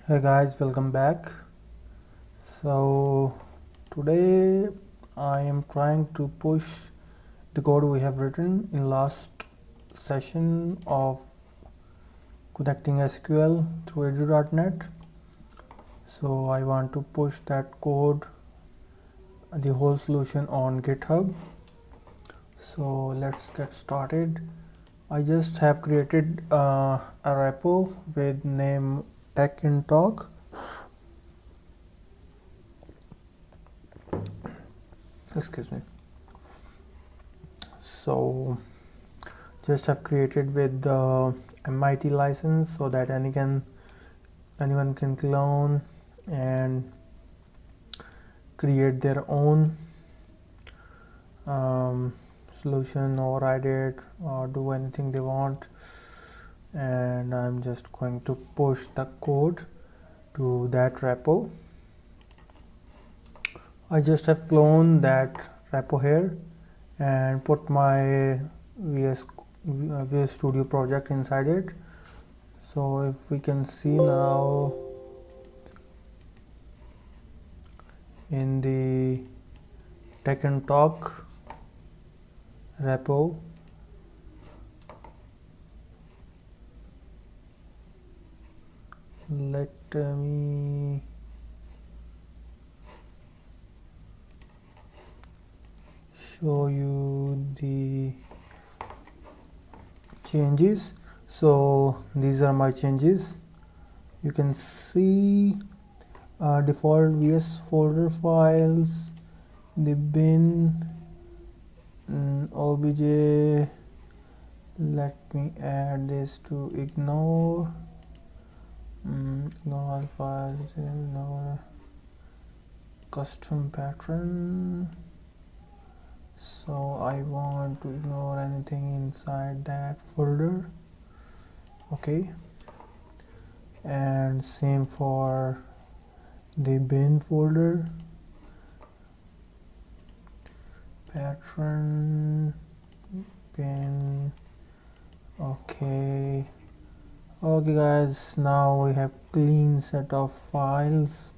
Hey guys, welcome back. So today I am trying to push the code we have written in last session of connecting SQL through edu.net. So I want to push that code, the whole solution on GitHub. So let's get started. I just have created a repo with name Techintalk. Excuse me. So just have created with the MIT license so that anyone can clone and create their own solution, override it, or do anything they want. And I'm just going to push the code to that repo. I just have cloned that repo here and put my VS Studio project inside it. So if we can see now in the Techintalk repo, let me show you the changes. So these are my changes. You can see default VS folder files, the bin, obj. Let me add this to ignore all files, ignore custom pattern. So I want to ignore anything inside that folder. Okay, and same for the bin folder, pattern, bin. Okay guys, now we have clean set of files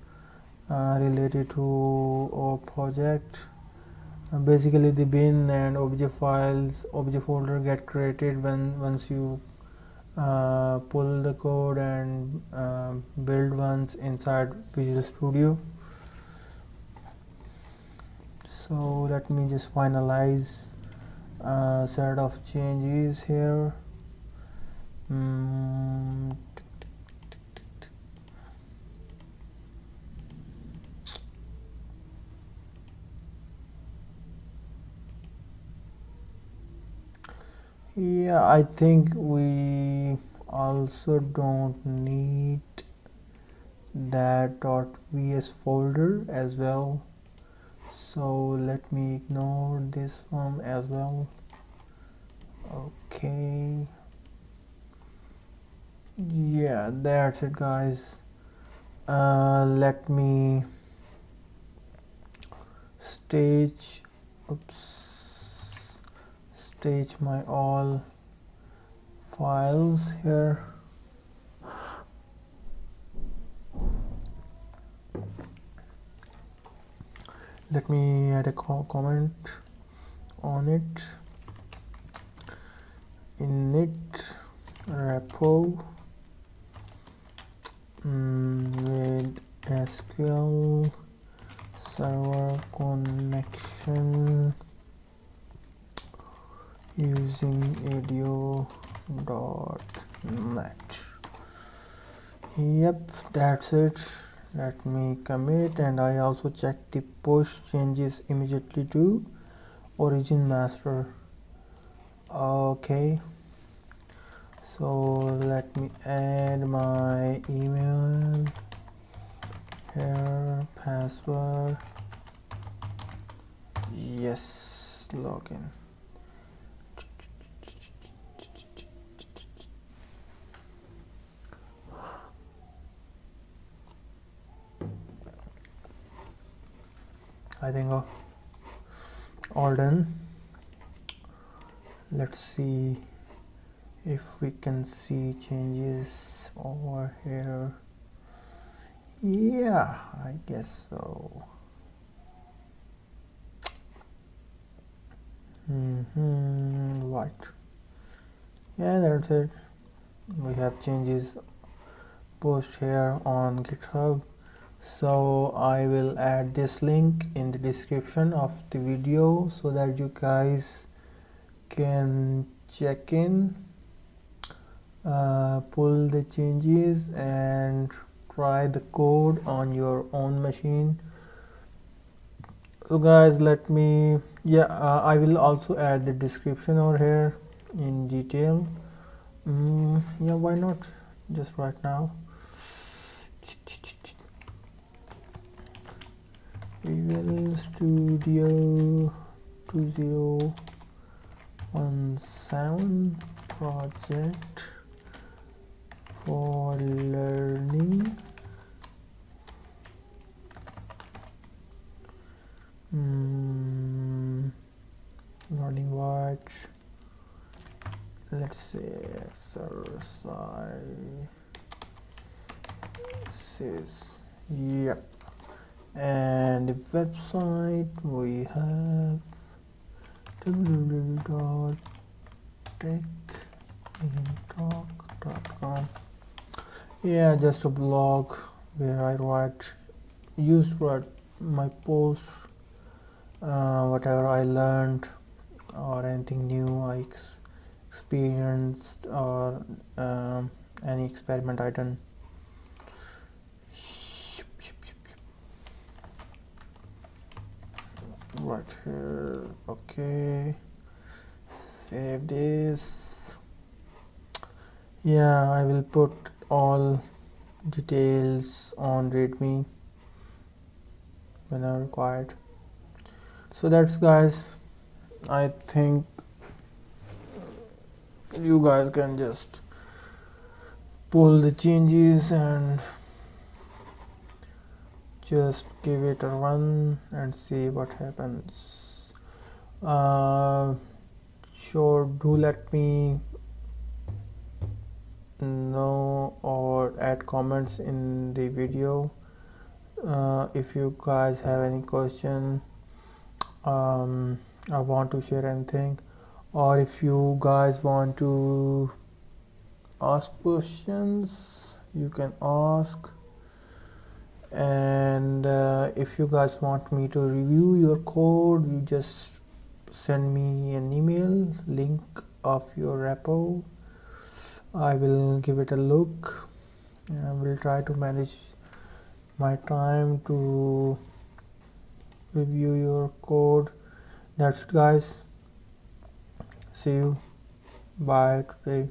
related to our project. Basically the bin and object files, object folder get created once you pull the code and build ones inside Visual Studio. So let me just finalize a set of changes here. Yeah, I think we also don't need that .vs folder as well, so let me ignore this one as well. Okay, yeah, that's it guys. Let me stage my all files here. Let me add a comment on it. Init repo with SQL server connection using edu.net. Yep, that's it. Let me commit, and I also check the push changes immediately to origin master. Okay, so let me add my email here, password, yes, login. I think all done. Let's see if we can see changes over here. Yeah, I guess so. Right. Yeah, that's it. We have changes post here on GitHub. So I will add this link in the description of the video so that you guys can check in, pull the changes and try the code on your own machine. So guys, let me, I will also add the description over here in detail. Yeah, why not just right now. Visual Studio 2017 project for learning. Learning what? Let's say exercises. Yep. And the website we have www.techintalk.com. Yeah, just a blog where I used to write my posts, whatever I learned or anything new I experienced, or any experiment I done. Right here. Okay, save this. Yeah, I will put all details on readme when required. So that's guys, I think you guys can just pull the changes and just give it a run and see what happens. Sure, do let me know or add comments in the video if you guys have any question, or want to share anything, or if you guys want to ask questions, you can ask. And if you guys want me to review your code, you just send me an email, link of your repo. I will give it a look and I will try to manage my time to review your code. That's it guys, see you, bye today.